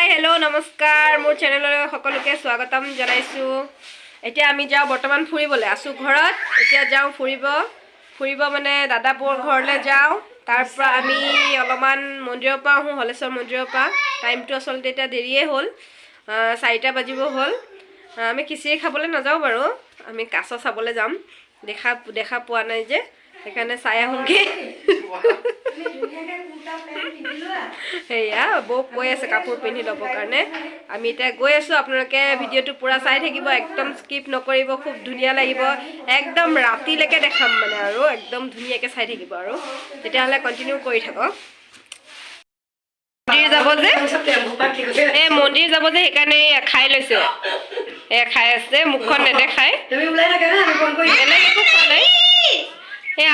Hello नमस्कार मोर channel सकलोके स्वागतम जनाइछु। এতিয়া আমি যাও বৰ্তমান ফুৰিবলৈ আছো ঘৰত। এতিয়া যাও ফুৰিব মানে দাদাপুৰ ঘৰলৈ যাও। তাৰ পৰা আমি অলপমান মন্দিৰৰ পৰা আহো, হলেশ্বৰ মন্দিৰৰ পৰা। টাইমটো আসলতে এটা দেৰিয়ে হ'ল, 4টা বাজিব হ'ল। আমি খিচিৰি খাবলৈ নাযাও বাৰু, আমি কাছ চাবলৈ যাম। দেখা পোৱা নাই যে, সেইকাৰণে চাই আহোগে। হেয়া বৌ কৈ আছে কাপোৰ পিন্ধি ল'ব কাৰণে। আমি এতিয়া গৈ আছো, আপোনালোকে ভিডিঅ'টো পুৰা চাই থাকিব, একদম স্কিপ নকৰিব। খুব ধুনীয়া লাগিব, একদম ৰাতিলৈকে দেখাম মানে, আৰু একদম ধুনীয়াকে চাই থাকিব। আৰু তেতিয়াহ'লে কণ্টিনিউ কৰি থাকক। মন্দিৰ যাব যে, মন্দিৰ যাব যে, সেইকাৰণে খাই লৈছে। খাই আছে, মুখখন নেদেখাই। বেলেগ একো খোৱা নাই।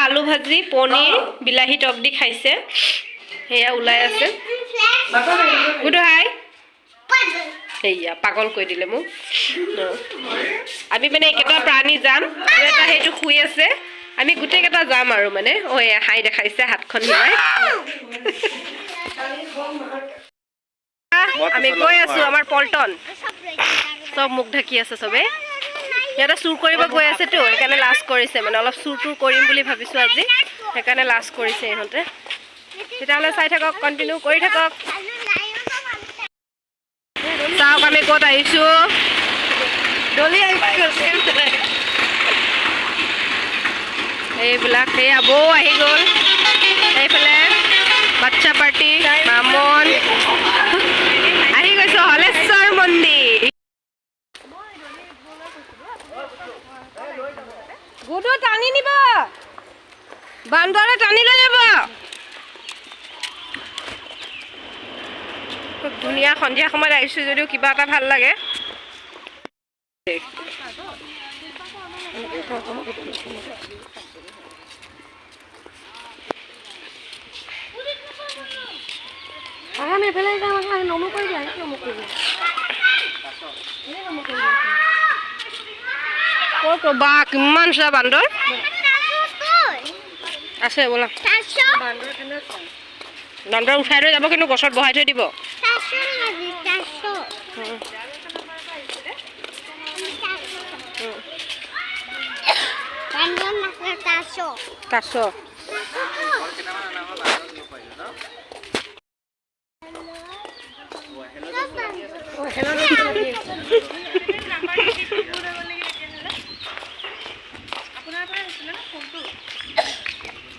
আলু ভাজি, পনীৰ, বিলাহী টক দি খাইছে। সেয়া ওলাই আছে। গুড হাই। সেয়া পাগল কৈ দিলে মোক। আমি মানে একেটা প্ৰাণী যাম, এটা সেইটো শুই আছে, আমি গোটেইকেইটা যাম আৰু মানে। হাই দেখাইছে হাতখন হিলাই। আমি গৈ আছো আমাৰ পল্টন। চব মুখ ঢাকি আছে চবে। সিহঁতে চুৰ কৰিব গৈ আছেতো, সেইকাৰণে লাজ কৰিছে মানে। অলপ চুৰ কৰিম বুলি ভাবিছো আজি, সেইকাৰণে লাজ কৰিছে ইহঁতে। তেতিয়াহ'লে চাই থাকক, কণ্টিনিউ কৰি থাকক। চাওক আমি ক'ত আহিছো। এইবিলাক সেয়া বৌ আহি গ'ল। এইফালে বাচ্চা পাৰ্টি, মামন আহি গৈছো হলেশ্বৰ মন্দিৰ। গুডু টানি নিব, বান্দৰে টানি লৈ যাব। খুব ধুনীয়া সন্ধিয়া সময়ত আহিছো যদিও কিবা এটা ভাল লাগে। বা কিমান চা বান্দৰ আছে বোলা। বান্দৰ উঠাই লৈ যাব, কিন্তু গছত বহাই থৈ দিব।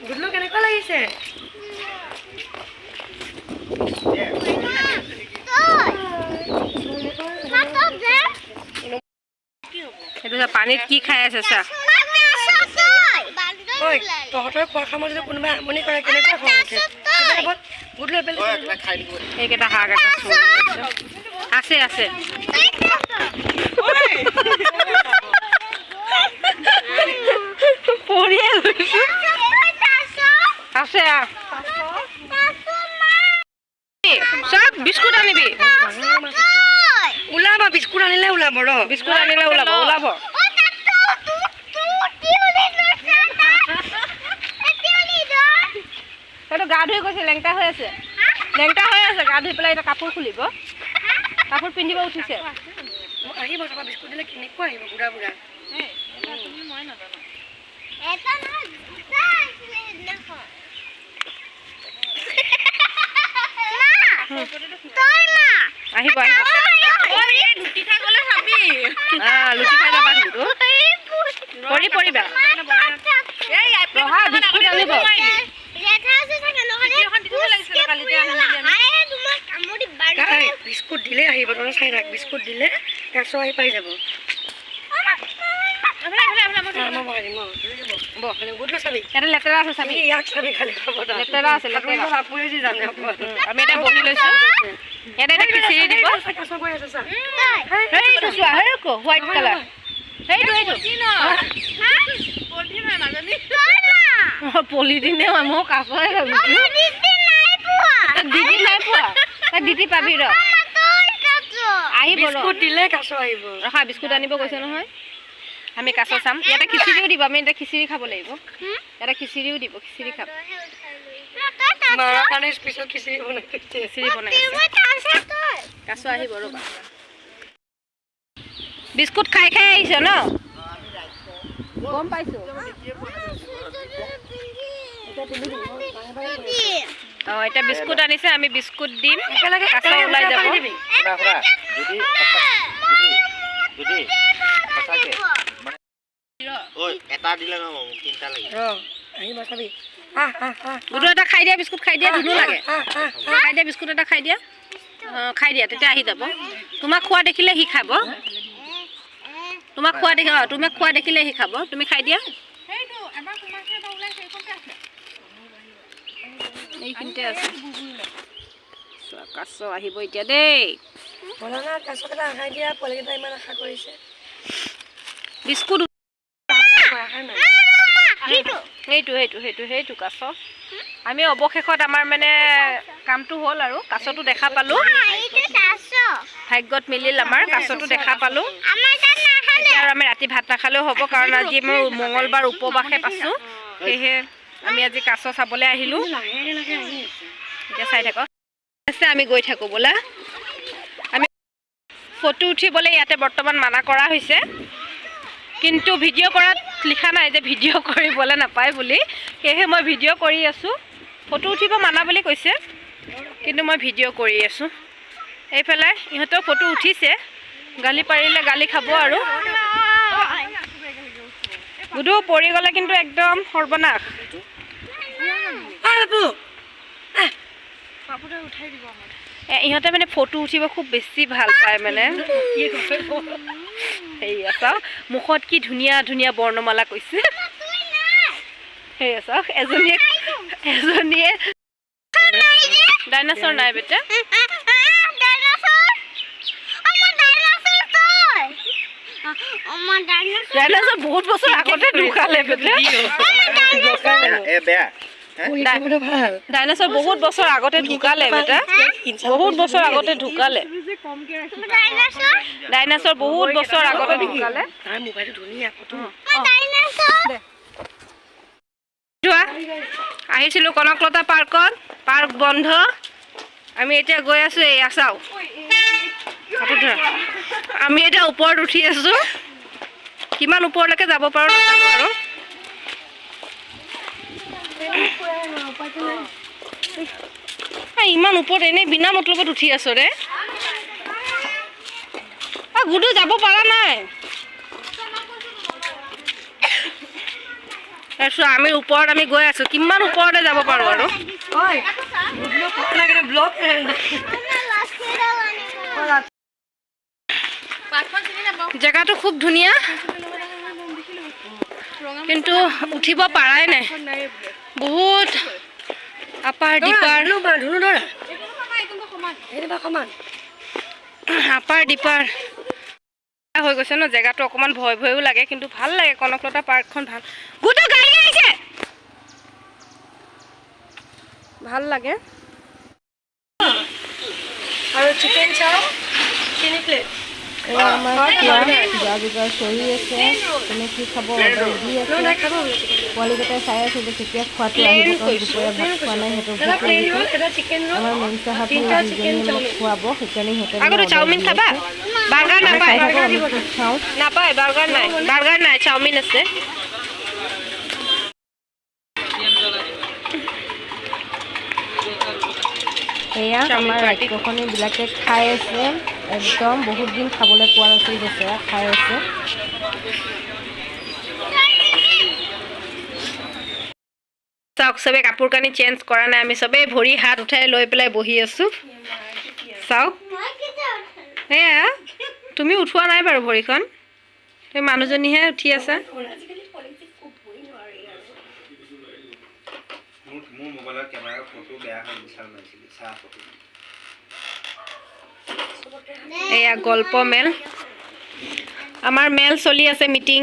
গুডলু কেনেকুৱা লাগিছে? পানীত কি খাই আছে চা। তহঁতৰ খোৱা খামত যদি কোনোবাই আমনি কৰে কেনেকুৱা খং উঠে। এইকেইটা শাক এটা আছে আছে। আছে চব বিস্কুট আনিবি। ওলাব, বিস্কুট আনিলে ওলাব। বিস্কুট আনিলে ওলাব। সেইটো গা ধুই গৈছে, লেংটা হৈ আছে। গা ধুই পেলাই এতিয়া কাপোৰ খুলিব, কাপোৰ পিন্ধিব উঠিছে। আহিব বিস্কুট দিলে কেনেকুৱা আহিব বুঢ়া বুঢ়া। আহিব লুটি খাই গলে চাবি। লুটি খাই যাবা কিন্তু পৰিবা। বিস্কুট দিলে আহিব, তই চাই থাক। বিস্কুট দিলে কাছ আহি পাই যাব। লেতেৰা আছে চাবি, লেতেৰা আছে। আমি এটা বহি লৈছো, ইয়াতে এটা খিচিৰি দিব। হোৱাইট কালাৰ পলিথিনে মই কাছৰে ভাবিছো। দিদি নাই পোৱা, দিদি পাবি ৰ। আহিব দিলে কাছ আহিব। ৰখা, বিস্কুট আনিব কৈছে নহয়। আমি কাছ চাম। ইয়াতে খিচিৰিও দিব, আমি এতিয়া খিচিৰি খাব লাগিব। ইয়াতে খিচিৰিও দিব, খিচিৰি খাম। খিচিৰি বনাই কাছ আহিব ৰ'বা বিস্কুট খাই খাই আহিছ ন গম পাইছো এটা বিস্কুট আনিছে আমি বিস্কুট দিম কাঁচা ওলাই যাব এটা দিলে নহ'ব তিনিটা লাগে দুটো এটা খাই দিয়া বিস্কুট খাই দিয়া ধুনু লাগে খাই দিয়া বিস্কুট এটা খাই দিয়া খাই দিয়া তেতিয়া আহি যাব তোমাক খোৱা দেখিলে সি খাব তোমাক খোৱা দেখিলে সি খাব তুমি খাই দিয়া এইখিনিতে আছে কাছ আহিব এতিয়া দেই বিস্কুট সেইটো কাছ আমি অৱশেষত আমাৰ মানে কামটো হ'ল আৰু কাছটো দেখা পালোঁ ভাগ্যত মিলিল আমাৰ কাছটো দেখা পালোঁ এতিয়া আৰু আমি ৰাতি ভাত নাখালেও হ'ব কাৰণ আজি মই মঙলবাৰ উপবাসে পাইছোঁ সেয়েহে আমি আজি কাছ চাবলৈ আহিলোঁ এতিয়া চাই থাকক আছে আমি গৈ থাকোঁ বোলা আমি ফটো উঠিবলৈ ইয়াতে বৰ্তমান মানা কৰা হৈছে কিন্তু ভিডিঅ' কৰাত লিখা নাই যে ভিডিঅ' কৰিবলৈ নাপায় বুলি সেয়েহে মই ভিডিঅ' কৰি আছোঁ ফটো উঠিব মানা বুলি কৈছে কিন্তু মই ভিডিঅ' কৰি আছোঁ এইফালে ইহঁতেও ফটো উঠিছে গালি পাৰিলে গালি খাব আৰু গুডু পৰি গ'লে কিন্তু একদম সৰ্বনাশ ইহঁতে মানে ফটো উঠিব খুব বেছি ভাল পায় মানে সেয়া চাওক মুখত কি ধুনীয়া ধুনীয়া বৰ্ণমালা কৈছে সেয়া চাওক এজনীয়ে ডাইনাছৰ নাই বেটা ডাইনাছৰ বহুত বছৰ আগতে ঢুকালে বেটা ডাইনাছৰ বহুত বছৰ আগতে ঢুকালে বেটা বহুত বছৰ আগতে ঢুকালে ডাইনাছৰ বহুত বছৰ আগতে ঢুকালে আহিছিলোঁ কনকলতা পাৰ্কত পাৰ্ক বন্ধ আমি এতিয়া গৈ আছোঁ এয়া চাওঁ আমি এতিয়া ওপৰত উঠি আছোঁ কিমান ওপৰলৈকে যাব পাৰোঁ নাজানো আৰু ইমান ওপৰত এনেই বিনা মতলবত উঠি আছো ৰে গুডু যাব পৰা নাই আমি ওপৰত আমি গৈ আছো কিমান ওপৰতে যাব পাৰো আৰু জেগাটো খুব ধুনীয়া কিন্তু উঠিব পাৰাই নাই বহুত আপাৰ ডিপাৰ আপাৰ ডিপাৰ হৈ গৈছে ন জেগাটো অকণমান ভয় ভয়ো লাগে কিন্তু ভাল লাগে কনকলতা পাৰ্কখন ভাল গোটেই গাড়ী আহিছে ভাল লাগে আৰু চিকেন চাও 3 প্লেট আমাৰ যোগাৰ চলি আছে তুমি কি খাব অৰ্ডাৰ দি আছে পোৱালিকেইটাই চাই আছে যে কেতিয়া খোৱাটো আহিব দুপৰীয়া ভাত খোৱা নাই সিহঁতৰ আমাৰ মেইন চাহাবি দুজনী খুৱাব সেইকাৰণে সিহঁতে চাওমিন খাবা বাৰ্গাৰ নাপায় নাপায় বাৰ্গাৰ নাই চাওমিন আছে এয়া আমাৰ ৰাজ্যখনীবিলাকে খাই আছে একদম বহুত দিন খাবলৈ পোৱা নাছিল বেচেৰা খাই আছে চাওক চবে কাপোৰ কানি চেঞ্জ কৰা নাই আমি চবেই ভৰি হাত উঠাই লৈ পেলাই বহি আছোঁ চাওক এয়া তুমি উঠোৱা নাই বাৰু ভৰিখন তুমি মানুহজনীহে উঠি আছা মোৰ মোবাইলৰ কেমেৰাৰ ফটো বেয়া হৈ বিচাৰ নাছিল চাহ ফটো এয়া গল্প মেল আমাৰ মেল চলি আছে মিটিং